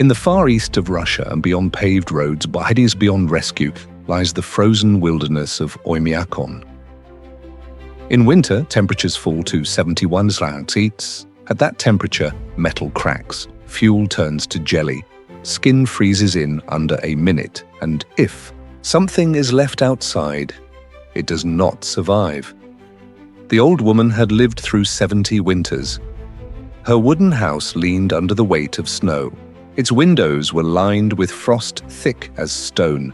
In the far east of Russia and beyond paved roads, but Heidi's beyond rescue, lies the frozen wilderness of Oymyakon. In winter, temperatures fall to 71 Celsius. At that temperature, metal cracks, fuel turns to jelly, skin freezes in under a minute, and if something is left outside, it does not survive. The old woman had lived through 70 winters. Her wooden house leaned under the weight of snow. Its windows were lined with frost thick as stone.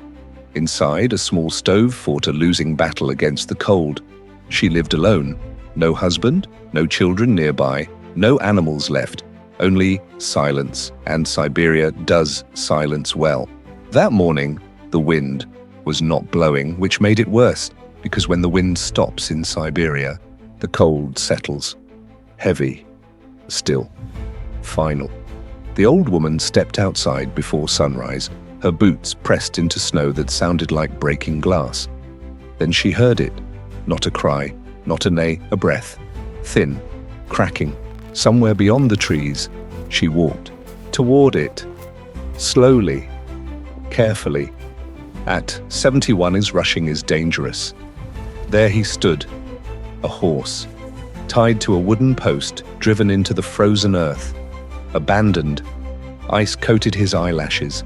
Inside, a small stove fought a losing battle against the cold. She lived alone. No husband, no children nearby, no animals left. Only silence, and Siberia does silence well. That morning, the wind was not blowing, which made it worse, because when the wind stops in Siberia, the cold settles. Heavy, still, final. The old woman stepped outside before sunrise, her boots pressed into snow that sounded like breaking glass. Then she heard it. Not a cry, not a neigh, a breath. Thin, cracking. Somewhere beyond the trees, she walked. Toward it. Slowly. Carefully. At 71 is rushing is dangerous. There he stood. A horse. Tied to a wooden post, driven into the frozen earth. Abandoned. Ice coated his eyelashes.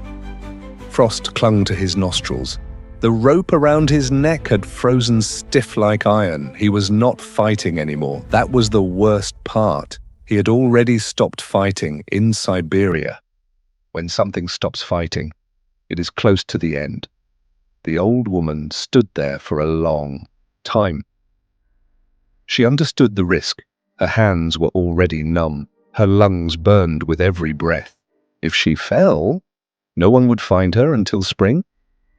Frost clung to his nostrils. The rope around his neck had frozen stiff like iron. He was not fighting anymore. That was the worst part. He had already stopped fighting in Siberia. When something stops fighting, it is close to the end. The old woman stood there for a long time. She understood the risk. Her hands were already numb. Her lungs burned with every breath. If she fell, no one would find her until spring.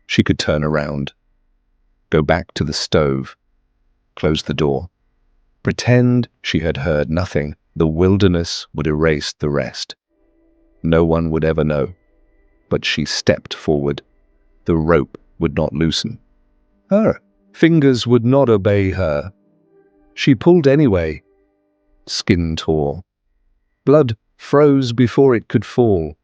She could turn around, go back to the stove, close the door, pretend she had heard nothing. The wilderness would erase the rest. No one would ever know. But she stepped forward. The rope would not loosen. Her fingers would not obey her. She pulled anyway. Skin tore. Blood froze before it could fall.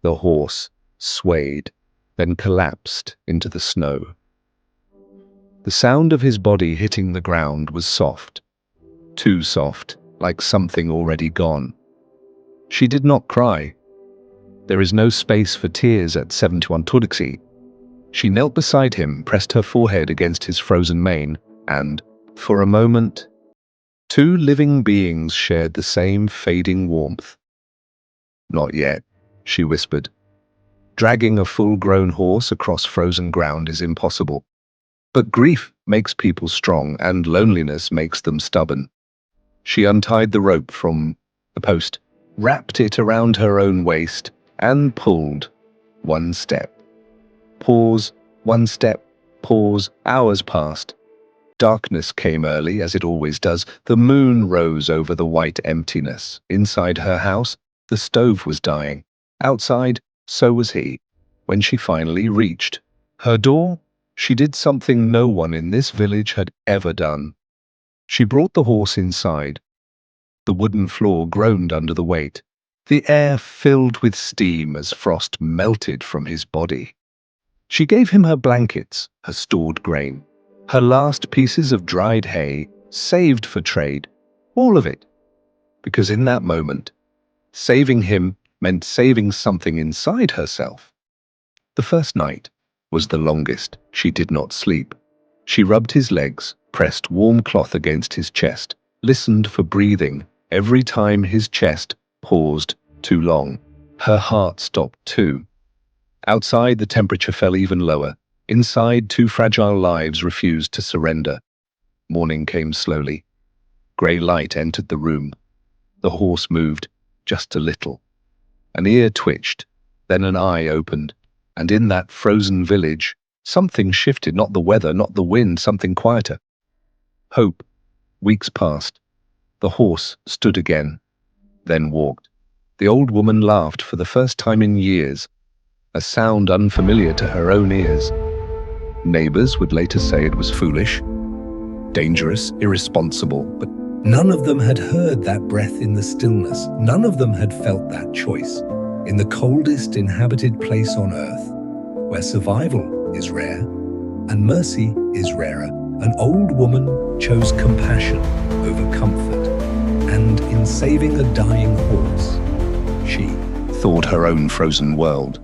The horse swayed, then collapsed into the snow. The sound of his body hitting the ground was soft. Too soft, like something already gone. She did not cry. There is no space for tears at 71 Turksi. She knelt beside him, pressed her forehead against his frozen mane, and, for a moment, two living beings shared the same fading warmth. Not yet, she whispered. Dragging a full-grown horse across frozen ground is impossible. But grief makes people strong, and loneliness makes them stubborn. She untied the rope from the post, wrapped it around her own waist, and pulled. One step. Pause. One step. Pause. Hours passed. Darkness came early, as it always does. The moon rose over the white emptiness. Inside her house, the stove was dying. Outside, so was he. When she finally reached her door, she did something no one in this village had ever done. She brought the horse inside. The wooden floor groaned under the weight. The air filled with steam as frost melted from his body. She gave him her blankets, her stored grain, her last pieces of dried hay, saved for trade, all of it. Because in that moment, saving him meant saving something inside herself. The first night was the longest. She did not sleep. She rubbed his legs, pressed warm cloth against his chest, listened for breathing. Every time his chest paused too long, her heart stopped too. Outside, the temperature fell even lower. Inside, two fragile lives refused to surrender. Morning came slowly. Grey light entered the room. The horse moved, just a little. An ear twitched, then an eye opened, and in that frozen village, something shifted, not the weather, not the wind, something quieter. Hope. Weeks passed. The horse stood again, then walked. The old woman laughed for the first time in years, a sound unfamiliar to her own ears. Neighbors would later say it was foolish, dangerous, irresponsible, but none of them had heard that breath in the stillness. None of them had felt that choice. In the coldest inhabited place on Earth, where survival is rare and mercy is rarer, an old woman chose compassion over comfort, and in saving a dying horse, she thawed her own frozen world.